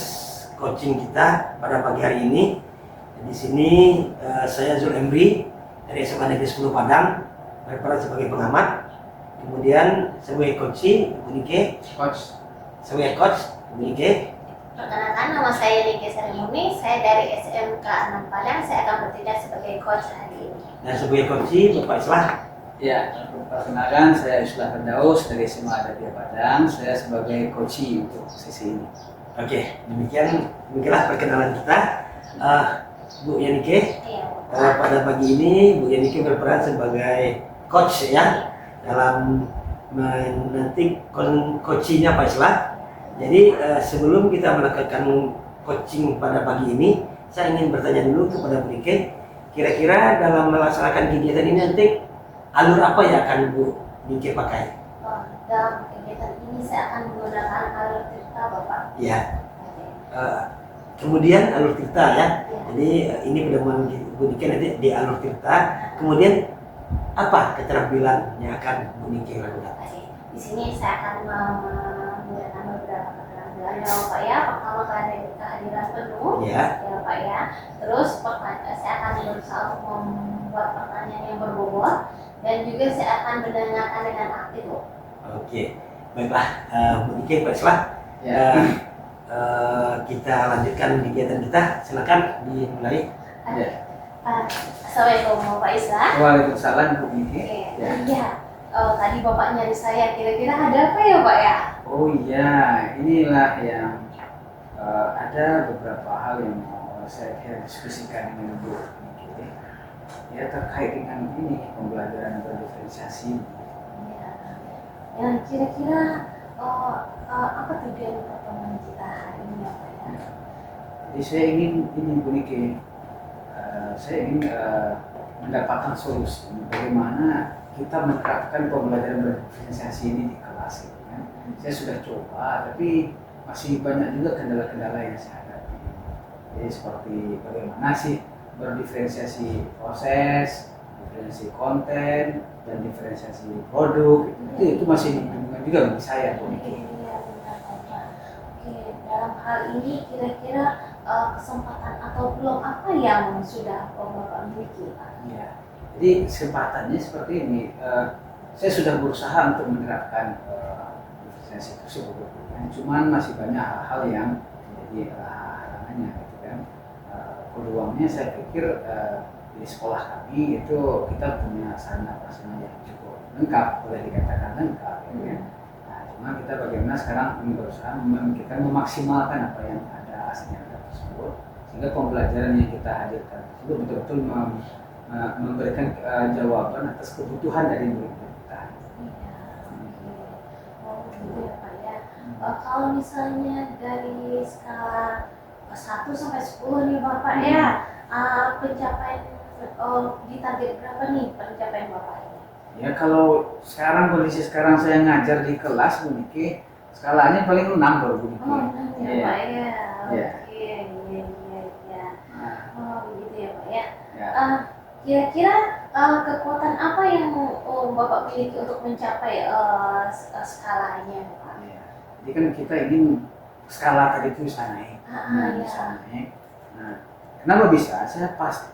coaching kita pada pagi hari ini. Di sini saya Zul Emri dari SMA Negeri 10 Padang berperan sebagai pengamat. Kemudian sebagai coach, sebagai coach, Perkenalkan, nama saya Nike Sarimuni, saya dari SMK 6 Padang, saya akan bertindak sebagai coach hari ini. Dan sebagai coach, Bapak Islah. Ya, perkenalkan saya Islah Firdaus dari SMA Adabia Padang. Saya sebagai coach untuk sesi ini. Oke, demikianlah perkenalan kita. Bu Yanike, pada pagi ini Bu Yanike berperan sebagai coach ya dalam nanti coachingnya Pak Islah. Jadi sebelum kita melakukan coaching pada pagi ini, saya ingin bertanya dulu kepada Bu Yanike, kira-kira dalam melaksanakan kegiatan ini nanti alur apa yang akan Bu Yanike pakai? Dalam kegiatan ini saya akan menggunakan alur cerita Bapak. Ya. Kemudian alur tirta ya. Jadi ini pertemuan Bu Dika nanti di alur tirta. Kemudian apa keterampilan yang akan Bu Nike lakukan? Oke, di sini saya akan menjelaskan beberapa keterampilan ya Bapak ya. Pertama kehadiran penuh, Ya. ya Pak ya. Terus saya akan berusaha untuk membuat pertanyaan yang berbobot dan juga saya akan mendengarkan dengan aktif. Oke, baiklah Bu Nike, Pak Islah. Ya. Kita lanjutkan kegiatan kita. Silakan dimulai. Ya. Assalamualaikum Bapak Islah. Waalaikumsalam Bu Nike. Oke, Ya. iya. Tadi Bapak nyari saya, kira-kira ada apa ya Pak ya? Oh iya, inilah yang ada beberapa hal yang mau saya diskusikan dengan Bu Nike. Ya terkait dengan ini pembelajaran berdiferensiasi. Ya, yang kira-kira apa tujuan pertemuan kita hari ini ya Pak ya? Jadi saya ingin ini Bu Nike, saya ingin mendapatkan solusi bagaimana kita menerapkan pembelajaran berdiferensiasi ini di kelas gitu kan. Saya sudah coba tapi masih banyak juga kendala-kendala yang saya hadapi. Jadi seperti bagaimana sih berdiferensiasi proses, diferensiasi konten, dan diferensiasi produk itu masih membingungkan juga bagi saya Bu Nike. Iya benar Bapak. Oke, dalam hal ini kira-kira kesempatan atau peluang apa yang sudah Bapak miliki Pak? Iya. Jadi kesempatannya seperti ini. Saya sudah berusaha untuk menerapkan diferensiasi tersebut. Cuman masih banyak hal-hal yang menjadi halangannya, gitu kan. Peluangnya saya pikir di sekolah kami itu kita punya sarana prasarana yang cukup lengkap, boleh dikatakan lengkap, gitu kan. Nah, cuma kita bagaimana sekarang berusaha kita memaksimalkan apa yang ada aslinya tersebut, sehingga pembelajaran yang kita hadirkan tersebut betul-betul memberikan jawaban atas kebutuhan dari murid-murid kita. Iya, oke. Oh gitu ya Pak ya. Kalau misalnya dari skala 1 sampai 10 nih Bapak ya, pencapaian di target berapa nih pencapaian Bapak ini? Ya kalau sekarang kondisi sekarang saya ngajar di kelas Bu Nike, skalanya paling 6 baru Bu Nike. Oh benar ya Iya. Pak ya. Iya. Oke, iya. Nah, Oh begitu ya Pak ya. ya. Kira-kira kekuatan apa yang Bapak miliki untuk mencapai skalanya Pak? Iya. Jadi kan kita ingin skala tadi itu bisa naik, Iya. bisa naik. Nah, kenapa bisa?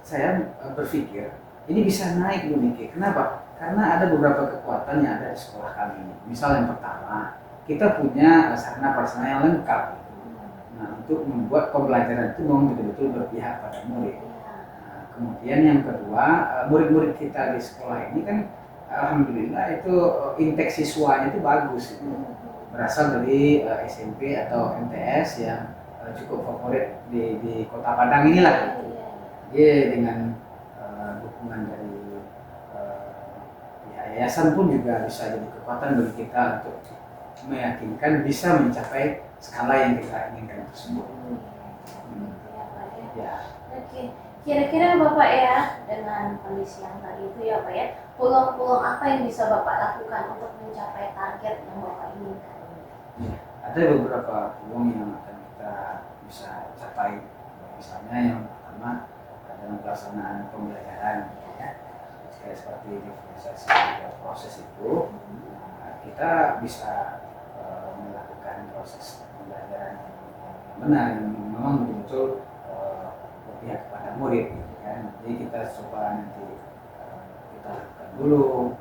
Saya berpikir ini bisa naik Bu Nike. Kenapa? Karena ada beberapa kekuatan yang ada di sekolah kami. Misal yang pertama, kita punya sarana prasarana yang lengkap. Nah, untuk membuat pembelajaran itu memang betul-betul berpihak pada murid. Nah, kemudian yang kedua, murid-murid kita di sekolah ini kan alhamdulillah itu intake siswanya itu bagus. Berasal dari SMP atau MTS yang cukup favorit di Kota Padang inilah. Dia dengan dukungan dari yayasan pun juga bisa jadi kekuatan bagi kita untuk meyakinkan bisa mencapai skala yang kita inginkan tersebut. Ya. Oke, kira-kira Bapak ya dengan kondisi yang tadi itu ya Pak ya, peluang-peluang apa yang bisa Bapak lakukan untuk mencapai target yang Bapak inginkan? Ya, ada beberapa peluang yang akan kita bisa capai. Misalnya yang pertama dalam pelaksanaan pembelajaran, ya, seperti diferensiasi proses itu, kita bisa melakukan proses pembelajaran yang benar, yang memang betul-betul berpihak kepada murid, gitu kan. Jadi kita coba nanti kita lakukan dulu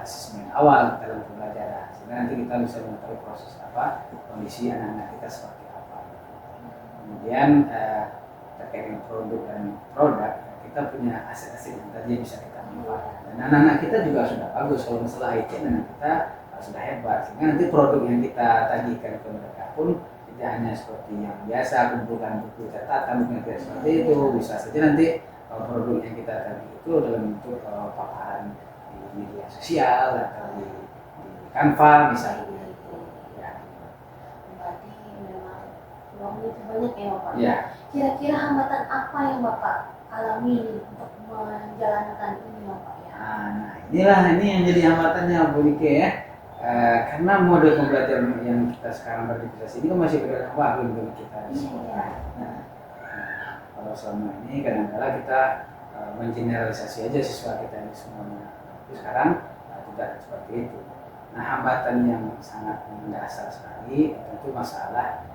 asesmen awal dalam pembelajaran, sehingga nanti kita bisa mengetahui proses apa, kondisi anak-anak kita seperti apa. Kemudian terkait dengan produk, kita punya aset-aset yang tadi bisa kita manfaatkan. Dan anak-anak kita juga sudah bagus, kalau masalah IT anak kita sudah hebat, sehingga nanti produk yang kita tagihkan ke mereka pun tidak hanya seperti yang biasa, kumpulkan buku catatan, bukan tidak seperti itu. Bisa saja nanti produk yang kita tagih itu dalam bentuk paparan di media sosial atau di Canva misalnya. Ya. Berarti memang peluangnya itu banyak ya Bapak. Ya. Kira-kira hambatan apa yang Bapak alami untuk menjalankan ini Bapak ya? Nah, ini yang jadi hambatannya Bu Nike ya. Karena mode pembelajaran yang kita sekarang berdiferensiasi ini kan masih berkembang bagi kita di sekolah. Nah, kalau selama ini kadang-kadang kita mengeneralisasi aja siswa kita ini semuanya. Tapi sekarang tidak seperti itu. Nah, hambatan yang sangat mendasar sekali tentu masalah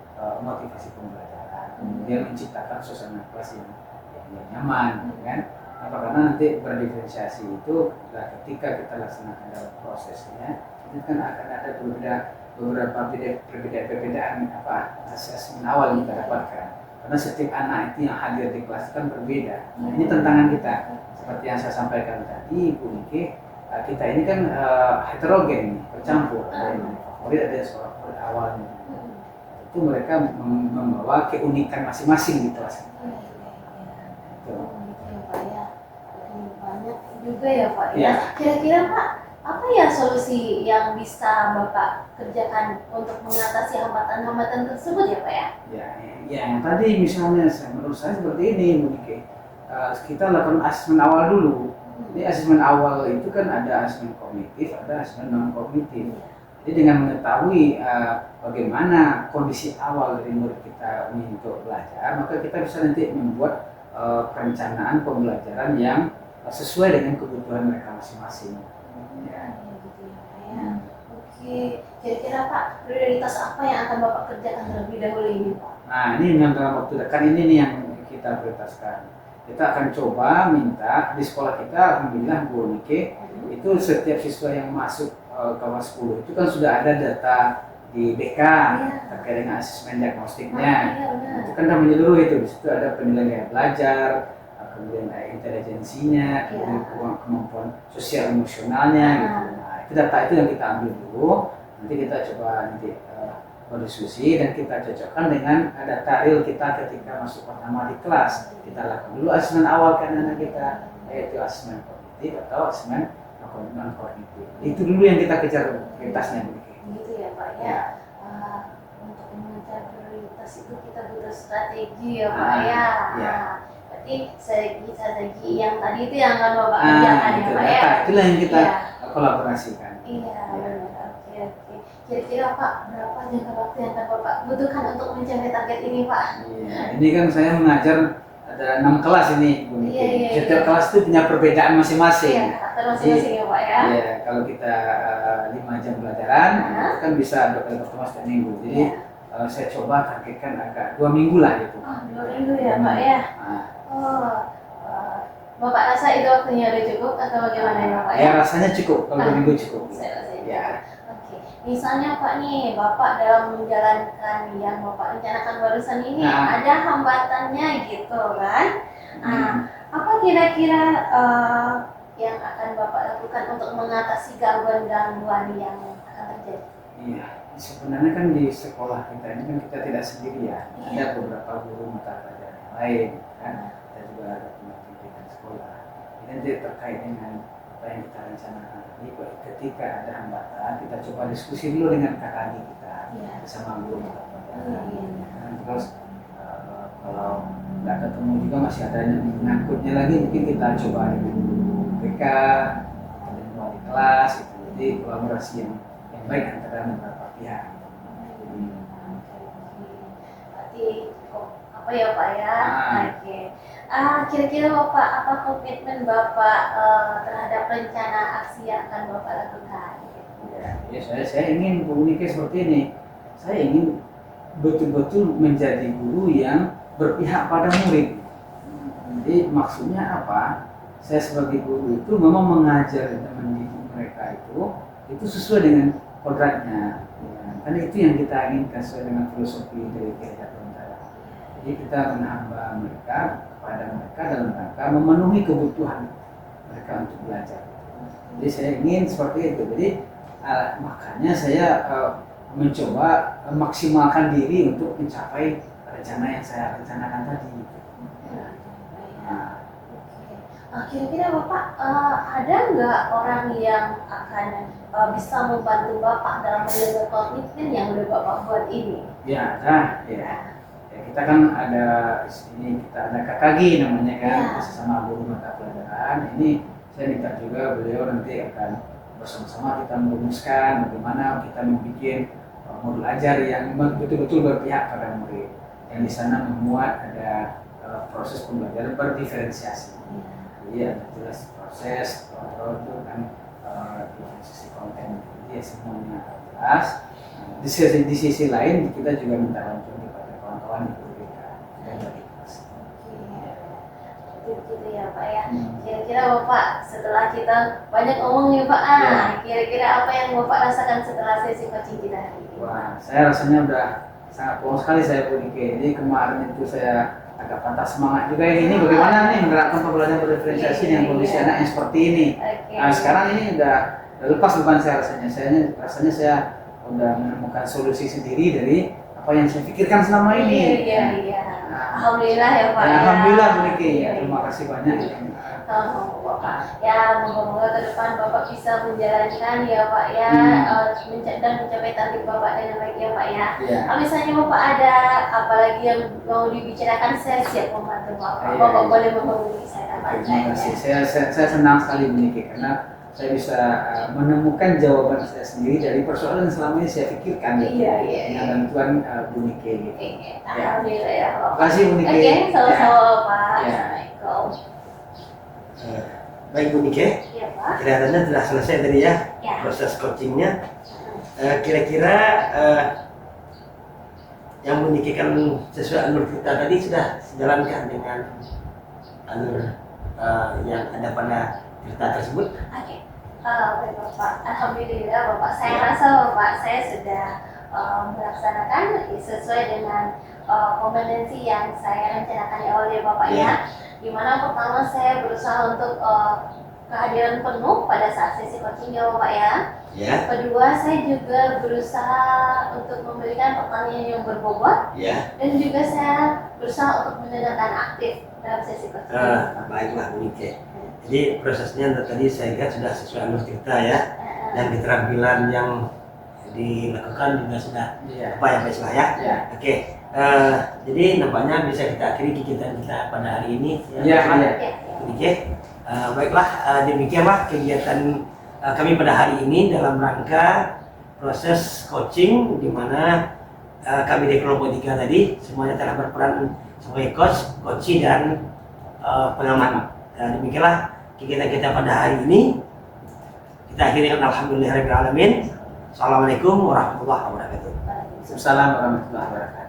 motivasi pembelajaran, kemudian menciptakan suasana kelas yang nyaman, kan? Apa karena nanti berdiferensiasi itu ketika kita laksanakan dalam prosesnya, itu kan akan ada beberapa perbedaan asesmen awal yang kita dapatkan. Karena setiap anak itu yang hadir di kelas kan berbeda. Nah, ini tantangan kita. Seperti yang saya sampaikan tadi, Bu Nike, kita ini kan heterogen, bercampur. Ada yang favorit, ada yang favorit awalnya. Itu mereka membawa keunikan masing-masing di kelas. Banyak juga ya Pak ya. Kira-kira Pak, apa ya solusi yang bisa Bapak kerjakan untuk mengatasi hambatan-hambatan tersebut ya Pak ya? Ya, yang tadi misalnya menurut saya seperti ini, Bu Nike. Kita lakukan asesmen awal dulu. Jadi asesmen awal itu kan ada asesmen kognitif, ada asesmen non kognitif. Jadi dengan mengetahui bagaimana kondisi awal dari murid kita ini untuk belajar, maka kita bisa nanti membuat perencanaan pembelajaran yang sesuai dengan kebutuhan mereka masing-masing. Ya. Oke, kira-kira Pak, prioritas apa yang akan Bapak kerjakan terlebih dahulu ini Pak? Nah, ini yang dalam waktu dekat ini nih yang kita prioritaskan. Kita akan coba minta di sekolah kita, alhamdulillah Bu Nike, itu setiap siswa yang masuk kelas 10 itu kan sudah ada data di BK terkait dengan asesmen diagnostiknya. Itu kan sudah menyeluruh itu. Di situ ada penilaian gaya belajar, kemudian intelijensinya, kemudian kemampuan sosial emosionalnya gitu. Nah, itu data itu yang kita ambil dulu. Nanti kita coba berdiskusi dan kita cocokkan dengan data real kita ketika masuk pertama di kelas. Kita lakukan dulu asesmen awal kan anak kita, yaitu asesmen kognitif atau asesmen non kognitif. Itu dulu yang kita kejar prioritasnya begitu. Gitu ya Pak ya. Untuk mengejar prioritas itu kita butuh strategi ya Pak ya. Berarti strategi yang tadi itu yang akan Bapak kerjakan ya Pak ya. Itulah yang kita kolaborasikan. Iya benar. Oke. Kira-kira Pak, berapa jangka waktu yang akan Bapak butuhkan untuk mencapai target ini Pak? Iya, ini kan saya mengajar ada 6 kelas ini, Bu Nike. Setiap kelas itu punya perbedaan masing-masing. Iya, masing-masing ya Pak ya. Iya, kalau kita 5 jam pelajaran, itu kan bisa 2 kali pertemuan setiap minggu. Jadi saya coba targetkan agak 2 minggu lah gitu. 2 minggu ya Pak ya. Bapak rasa itu waktunya udah cukup atau bagaimana ya Pak ya? Ya rasanya cukup, kalau 2 minggu cukup. Saya rasa ya. Misalnya Pak nih, Bapak dalam menjalankan yang Bapak rencanakan barusan ini ada hambatannya gitu kan? Apa kira-kira yang akan Bapak lakukan untuk mengatasi gangguan-gangguan yang akan terjadi? Iya, sebenarnya kan di sekolah kita ini kan kita tidak sendiri ya. Ada beberapa guru mata pelajaran yang lain kan. Kita juga ada pendidikan sekolah. Ini terkait dengan apa yang kita rencanakan tadi, ketika ada hambatan kita coba diskusi dulu dengan kakak adik kita bersama guru mata pelajaran. Terus kalau nggak ketemu juga masih ada yang mengangkutnya lagi, mungkin kita coba dengan BK, dengan wali kelas itu. Jadi kolaborasi yang baik antara beberapa pihak. Berarti apa ya Pak ya? Oke. Kira-kira Bapak, apa komitmen Bapak terhadap rencana aksi yang akan Bapak lakukan? Ya saya ingin komunikasi seperti ini. Saya ingin betul-betul menjadi guru yang berpihak pada murid. Jadi maksudnya apa? Saya sebagai guru itu memang mengajar dan mendidik mereka itu sesuai dengan kodratnya. Karena itu yang kita inginkan sesuai dengan filosofi dari Gereja Perantara. Jadi kita menambah mereka kepada mereka dalam rangka memenuhi kebutuhan mereka untuk belajar. Jadi saya ingin seperti itu. Jadi makanya saya mencoba memaksimalkan diri untuk mencapai rencana yang saya rencanakan tadi. Kira-kira Bapak ada nggak orang yang akan bisa membantu Bapak dalam menjaga komitmen yang udah Bapak buat ini? Ya, ada. Kita kan ada kita ada KKG namanya kan, bersama guru mata pelajaran. Ini saya minta juga beliau nanti akan bersama-sama kita merumuskan bagaimana kita membuat modul ajar yang betul-betul berpihak pada murid. Yang di sana memuat ada proses pembelajaran berdiferensiasi. Jadi ada jelas proses, kontrol itu kan di sisi konten, jadi semuanya jelas. Di sisi lain kita juga minta bantuan kepada kawan-kawan di PBK dan dari kelas. Gitu ya Pak ya. Kira-kira Bapak setelah kita banyak ngomong nih Pak, kira-kira apa yang Bapak rasakan setelah sesi coaching kita hari ini? Wah, saya rasanya udah sangat puas sekali saya Bu Nike. Jadi kemarin itu saya agak patah semangat juga ini bagaimana nih menerapkan pembelajaran berdiferensiasi dengan kondisi anak yang seperti ini. Nah, sekarang ini udah lepas beban saya rasanya saya udah menemukan solusi sendiri dari apa yang saya pikirkan selama ini. Iya. Alhamdulillah ya Pak. Ya, alhamdulillah Bu Nike. Terima kasih banyak. Bapak. Ya, moga-moga ke depan Bapak bisa menjalankan ya Pak ya, dan mencapai target Bapak dengan baik ya Pak ya. Kalau misalnya Bapak ada apalagi yang mau dibicarakan, saya siap membantu Bapak. Bapak boleh menghubungi saya. Terima kasih. Saya senang sekali Bu Nike karena saya bisa menemukan jawaban saya sendiri dari persoalan yang selama ini saya pikirkan. Iya. Dengan bantuan Bu Nike. Alhamdulillah ya Bapak. Terima kasih Bu Nike. Oke, sama-sama Pak. Assalamualaikum. Baik Bu Nike, kelihatannya sudah selesai tadi ya proses coachingnya. Kira-kira yang Bu Nike kan sesuai alur kita tadi sudah sejalankan dengan alur yang ada pada cerita tersebut? Oke, baik Bapak. Alhamdulillah Bapak. Saya rasa Bapak saya sudah melaksanakan sesuai dengan kompetensi yang saya rencanakan oleh Bapak ya. Dimana pertama saya berusaha untuk kehadiran penuh pada saat sesi coaching ya Bapak ya. Kedua saya juga berusaha untuk memberikan pertanyaan yang berbobot. Dan juga saya berusaha untuk mendengarkan aktif dalam sesi coaching. Baiklah Bu Nike. Jadi prosesnya tadi saya lihat sudah sesuai alur kita ya. Dan keterampilan yang dilakukan juga sudah apa ya Pak ya. Oke. Jadi nampaknya bisa kita akhiri kegiatan kita pada hari ini. Baiklah, demikianlah kegiatan kami pada hari ini dalam rangka proses coaching di mana kami di kelompok 3 tadi semuanya telah berperan sebagai coach, dan pengamat. Demikianlah kegiatan kita pada hari ini. Kita akhiri dengan alhamdulillahirabbil alamin. Assalamualaikum warahmatullahi wabarakatuh. Waalaikumsalam warahmatullahi wabarakatuh.